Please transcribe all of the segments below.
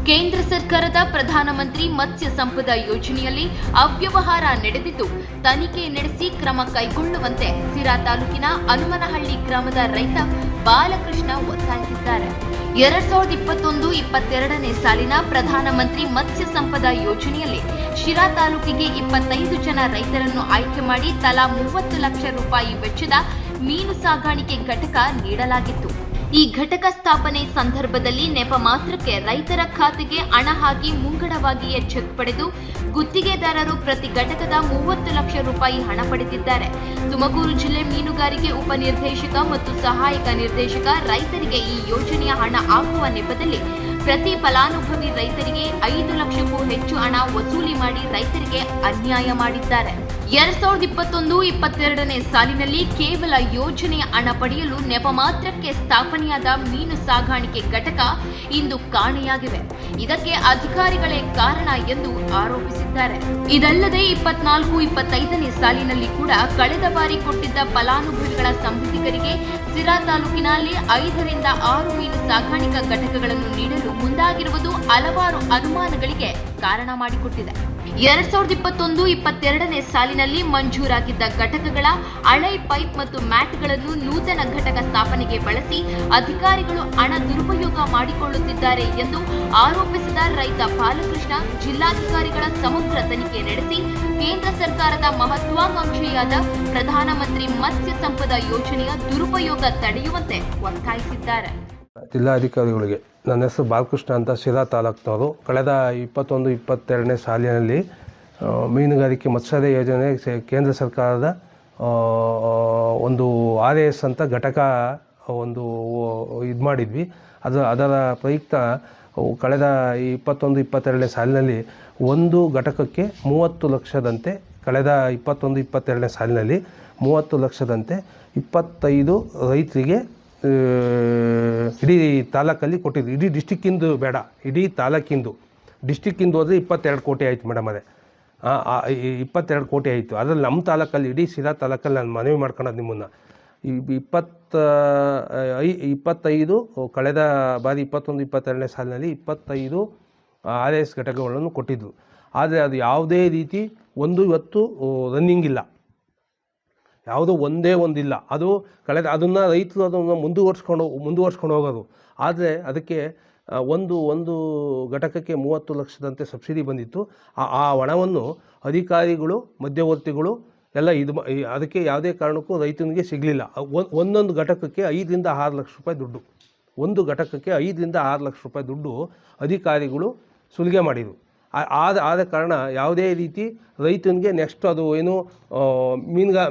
ಕೇಂದ್ರ ಸರ್ಕಾರದ ಪ್ರಧಾನಮಂತ್ರಿ ಮತ್ಸ್ಯ ಸಂಪದ ಯೋಜನೆಯಲ್ಲಿ ಅವ್ಯವಹಾರ ನಡೆದಿದ್ದು ತನಿಖೆ ನಡೆಸಿ ಕ್ರಮ ಕೈಗೊಳ್ಳುವಂತೆ ಸಿರಾ ತಾಲೂಕಿನ ಹನುಮನಹಳ್ಳಿ ಗ್ರಾಮದ ರೈತ ಬಾಲಕೃಷ್ಣ ಒತ್ತಾಯಿಸಿದ್ದಾರೆ. 2021-22ನೇ ಸಾಲಿನ ಪ್ರಧಾನಮಂತ್ರಿ ಮತ್ಸ್ಯ ಸಂಪದ ಯೋಜನೆಯಲ್ಲಿ ಶಿರಾ ತಾಲೂಕಿಗೆ 25 ಜನ ರೈತರನ್ನು ಆಯ್ಕೆ ಮಾಡಿ ತಲಾ 30 ಲಕ್ಷ ರೂಪಾಯಿ ವೆಚ್ಚದ ಮೀನು ಸಾಗಾಣಿಕೆ ಘಟಕ ನೀಡಲಾಗಿತ್ತು. ಈ ಘಟಕ ಸ್ಥಾಪನೆ ಸಂದರ್ಭದಲ್ಲಿ ನೆಪ ಮಾತ್ರಕ್ಕೆ ರೈತರ ಖಾತೆಗೆ ಹಣ ಹಾಕಿ ಮುಂಗಡವಾಗಿಯೇ ಚೆಕ್ ಪಡೆದು ಗುತ್ತಿಗೆದಾರರು ಪ್ರತಿ ಘಟಕದ 30 ಲಕ್ಷ ರೂಪಾಯಿ ಹಣ ಪಡೆದಿದ್ದಾರೆ. ತುಮಕೂರು ಜಿಲ್ಲೆ ಮೀನುಗಾರಿಕೆ ಉಪನಿರ್ದೇಶಕ ಮತ್ತು ಸಹಾಯಕ ನಿರ್ದೇಶಕ ರೈತರಿಗೆ ಈ ಯೋಜನೆಯ ಹಣ ಹಾಕುವ ನೆಪದಲ್ಲಿ ಪ್ರತಿ ಫಲಾನುಭವಿ ರೈತರಿಗೆ 5 ಲಕ್ಷಕ್ಕೂ ಹೆಚ್ಚು ಹಣ ವಸೂಲಿ ಮಾಡಿ ರೈತರಿಗೆ ಅನ್ಯಾಯ ಮಾಡಿದ್ದಾರೆ. 2021-22ನೇ ಸಾಲಿನಲ್ಲಿ ಕೇವಲ ಯೋಜನೆಯ ಹಣ ಪಡೆಯಲು ನೆಪ ಮಾತ್ರಕ್ಕೆ ಸ್ಥಾಪನೆಯಾದ ಮೀನು ಸಾಗಾಣಿಕೆ ಘಟಕ ಇಂದು ಕಾಣೆಯಾಗಿವೆ. ಇದಕ್ಕೆ ಅಧಿಕಾರಿಗಳೇ ಕಾರಣ ಎಂದು ಆರೋಪಿಸಿದ್ದಾರೆ. ಇದಲ್ಲದೆ 24-25ನೇ ಸಾಲಿನಲ್ಲಿ ಕೂಡ ಕಳೆದ ಬಾರಿ ಕೊಟ್ಟಿದ್ದ ಫಲಾನುಭವಿಗಳ ಸಂಬಂಧಿಕರಿಗೆ ಸಿರಾ ತಾಲೂಕಿನಲ್ಲಿ 5 ರಿಂದ 6 ಮೀನು ಸಾಗಾಣಿಕಾ ಘಟಕಗಳನ್ನು ನೀಡಲು ಮುಂದಾಗಿರುವುದು ಹಲವಾರು ಅನುಮಾನಗಳಿಗೆ ಕಾರಣ ಮಾಡಿಕೊಟ್ಟಿದೆ. 2021-22ನೇ ಸಾಲಿನಲ್ಲಿ ಮಂಜೂರಾಗಿದ್ದ ಘಟಕಗಳ ಹಳೆ ಪೈಪ್ ಮತ್ತು ಮ್ಯಾಟ್ಗಳನ್ನು ನೂತನ ಘಟಕ ಸ್ಥಾಪನೆಗೆ ಬಳಸಿ ಅಧಿಕಾರಿಗಳು ಹಣ ದುರುಪಯೋಗ ಮಾಡಿಕೊಳ್ಳುತ್ತಿದ್ದಾರೆ ಎಂದು ಆರೋಪಿಸಿದ ರೈತ ಬಾಲಕೃಷ್ಣ ಜಿಲ್ಲಾಧಿಕಾರಿಗಳ ಸಮಗ್ರ ತನಿಖೆ ನಡೆಸಿ ಕೇಂದ್ರ ಸರ್ಕಾರದ ಮಹತ್ವಾಕಾಂಕ್ಷೆಯಾದ ಪ್ರಧಾನಮಂತ್ರಿ ಮತ್ಸ್ಯ ಸಂಪದ ಯೋಜನೆಯ ದುರುಪಯೋಗ ತಡೆಯುವಂತೆ ಒತ್ತಾಯಿಸಿದ್ದಾರೆ. ಜಿಲ್ಲಾಧಿಕಾರಿಗಳಿಗೆ ನನ್ನ ಹೆಸರು ಬಾಲಕೃಷ್ಣ ಅಂತ ಶಿರಾ ತಾಲೂಕಿನವರು. ಕಳೆದ 21-22ನೇ ಸಾಲಿನಲ್ಲಿ ಮೀನುಗಾರಿಕೆ ಮತ್ಸ್ಯಾಲಯ ಯೋಜನೆ ಕೇಂದ್ರ ಸರ್ಕಾರದ ಒಂದು RAS ಅಂತ ಘಟಕ ಒಂದು ಇದು ಮಾಡಿದ್ವಿ. ಅದರ ಪ್ರಯುಕ್ತ ಕಳೆದ 21-22ನೇ ಸಾಲಿನಲ್ಲಿ ಒಂದು ಘಟಕಕ್ಕೆ 30 ಲಕ್ಷದಂತೆ ಕಳೆದ 21-22ನೇ ಸಾಲಿನಲ್ಲಿ 30 ಲಕ್ಷದಂತೆ 25 ರೈತರಿಗೆ ಇಡೀ ತಾಲೂಕಲ್ಲಿ ಕೊಟ್ಟಿದ್ದು. ಇಡೀ ಡಿಸ್ಟಿಕ್ಕಿಂದು ಬೇಡ, ಇಡೀ ತಾಲೂಕಿಂದು. ಡಿಸ್ಟಿಕ್ಕಿಂದು ಹೋದರೆ 22 ಕೋಟಿ ಆಯಿತು ಮೇಡಮ್. ಅದೇ 22 ಕೋಟಿ ಆಯಿತು. ಅದರಲ್ಲಿ ನಮ್ಮ ತಾಲೂಕಲ್ಲಿ ಇಡೀ ಸಿರಾ ತಾಲೂಕಲ್ಲಿ ನಾನು ಮನವಿ ಮಾಡ್ಕೊಳ್ಳೋದು ನಿಮ್ಮನ್ನು 25 ಕಳೆದ ಬಾರಿ 21-22ನೇ ಸಾಲಿನಲ್ಲಿ 25 RAS ಘಟಕಗಳನ್ನು ಕೊಟ್ಟಿದ್ದು. ಆದರೆ ಅದು ಯಾವುದೇ ರೀತಿ ಇವತ್ತು ರನ್ನಿಂಗ್ ಇಲ್ಲ, ಯಾವುದೋ ಒಂದೇ ಒಂದಿಲ್ಲ. ಅದು ಅದನ್ನು ರೈತರು ಅದನ್ನು ಮುಂದುವರ್ಸ್ಕೊಂಡು ಹೋಗೋದು. ಆದರೆ ಅದಕ್ಕೆ ಒಂದು ಘಟಕಕ್ಕೆ 30 ಲಕ್ಷದಂತೆ ಸಬ್ಸಿಡಿ ಬಂದಿತ್ತು. ಆ ಹಣವನ್ನು ಅಧಿಕಾರಿಗಳು ಮಧ್ಯವರ್ತಿಗಳು ಎಲ್ಲ ಅದಕ್ಕೆ ಯಾವುದೇ ಕಾರಣಕ್ಕೂ ರೈತನಿಗೆ ಸಿಗಲಿಲ್ಲ. ಒಂದೊಂದು ಘಟಕಕ್ಕೆ 5 ರಿಂದ 6 ಲಕ್ಷ ರೂಪಾಯಿ ದುಡ್ಡು, ಒಂದು ಘಟಕಕ್ಕೆ 5 ರಿಂದ 6 ಲಕ್ಷ ರೂಪಾಯಿ ದುಡ್ಡು ಅಧಿಕಾರಿಗಳು ಸುಲಿಗೆ ಮಾಡಿದರು. ಆದ ಕಾರಣ ಯಾವುದೇ ರೀತಿ ರೈತನಿಗೆ ನೆಕ್ಸ್ಟ್ ಅದು ಏನು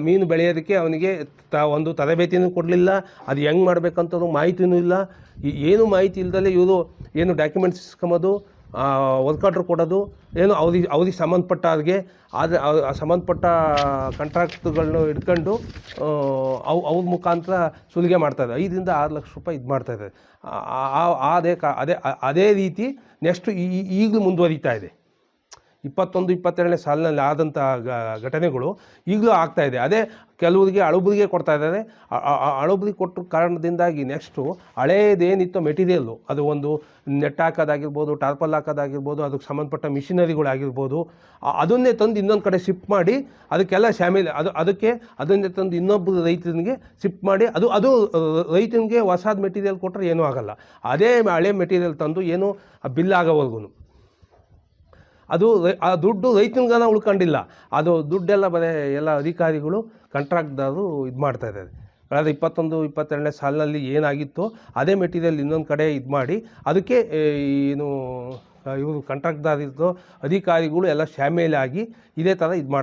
ಮೀನು ಬೆಳೆಯೋದಕ್ಕೆ ಅವನಿಗೆ ಒಂದು ತರಬೇತಿನೂ ಕೊಡಲಿಲ್ಲ. ಅದು ಹೆಂಗೆ ಮಾಡಬೇಕಂತ ಮಾಹಿತಿನೂ ಇಲ್ಲ. ಏನು ಮಾಹಿತಿ ಇಲ್ಲದಲ್ಲೇ ಇವರು ಏನು ಡಾಕ್ಯುಮೆಂಟ್ಸ್ ಇಸ್ಕೊಂಬೋದು, ವರ್ಕ್ ಆರ್ಡ್ರ್ ಕೊಡೋದು, ಏನು ಅವ್ರಿಗೆ ಸಂಬಂಧಪಟ್ಟ ಆದರೆ ಸಂಬಂಧಪಟ್ಟ ಕಾಂಟ್ರಾಕ್ಟ್ಗಳನ್ನ ಇಟ್ಕೊಂಡು ಅವ್ರ ಮುಖಾಂತರ ಸುಲಿಗೆ ಮಾಡ್ತಾಯಿದ್ದಾರೆ. 5 ರಿಂದ 6 ಲಕ್ಷ ರೂಪಾಯಿ ಇದು ಮಾಡ್ತಾಯಿದ್ದಾರೆ. ಅದೇ ರೀತಿ ನೆಕ್ಸ್ಟ್ ಈಗಲೂ ಮುಂದುವರಿತಾ ಇದೆ. 21-22ನೇ ಸಾಲಿನಲ್ಲಿ ಆದಂಥ ಘಟನೆಗಳು ಈಗಲೂ ಆಗ್ತಾಯಿದೆ. ಅದೇ ಕೆಲವರಿಗೆ ಅಳುಬರಿಗೆ ಕೊಡ್ತಾ ಇದ್ದಾರೆ. ಅಳುಬರಿಗೆ ಕೊಟ್ಟ ಕಾರಣದಿಂದಾಗಿ ನೆಕ್ಸ್ಟು ಹಳೇದೇನಿತ್ತು ಮೆಟೀರಿಯಲ್ಲು, ಅದು ಒಂದು ನೆಟ್ ಹಾಕೋದಾಗಿರ್ಬೋದು, ಟಾರ್ಪಲ್ ಹಾಕೋದಾಗಿರ್ಬೋದು, ಅದಕ್ಕೆ ಸಂಬಂಧಪಟ್ಟ ಮಿಷಿನರಿಗಳಾಗಿರ್ಬೋದು, ಅದನ್ನೇ ತಂದು ಇನ್ನೊಂದು ಕಡೆ ಶಿಫ್ಟ್ ಮಾಡಿ ಅದಕ್ಕೆಲ್ಲ ಅದನ್ನೇ ತಂದು ಇನ್ನೊಬ್ಬರು ರೈತನಿಗೆ ಶಿಫ್ಟ್ ಮಾಡಿ ಅದು ರೈತನಿಗೆ ಹೊಸಾದ ಮೆಟೀರಿಯಲ್ ಕೊಟ್ಟರೆ ಏನೂ ಆಗೋಲ್ಲ. ಅದೇ ಹಳೆ ಮೆಟೀರಿಯಲ್ ತಂದು ಏನು ಬಿಲ್ ಆಗೋವರೆಗೂ ಅದು ಆ ದುಡ್ಡು ರೈತನಿಗನ ಉಳ್ಕೊಂಡಿಲ್ಲ. ಅದು ದುಡ್ಡೆಲ್ಲ ಎಲ್ಲ ಅಧಿಕಾರಿಗಳು ಕಾಂಟ್ರಾಕ್ಟ್ದಾರರು ಇದು ಮಾಡ್ತಾಯಿದ್ದಾರೆ. ಕಳೆದ 21-22ನೇ ಸಾಲಿನಲ್ಲಿ ಏನಾಗಿತ್ತು ಅದೇ ಮೆಟೀರಿಯಲ್ ಇನ್ನೊಂದು ಕಡೆ ಇದು ಮಾಡಿ ಅದಕ್ಕೆ ಏನು ಇವರು ಕಾಂಟ್ರಾಕ್ಟ್ದಾರಿದ್ದು ಅಧಿಕಾರಿಗಳು ಎಲ್ಲ ಶಾಮೇಲಾಗಿ ಇದೇ ಥರ ಇದು ಮಾಡ್ತಾರೆ.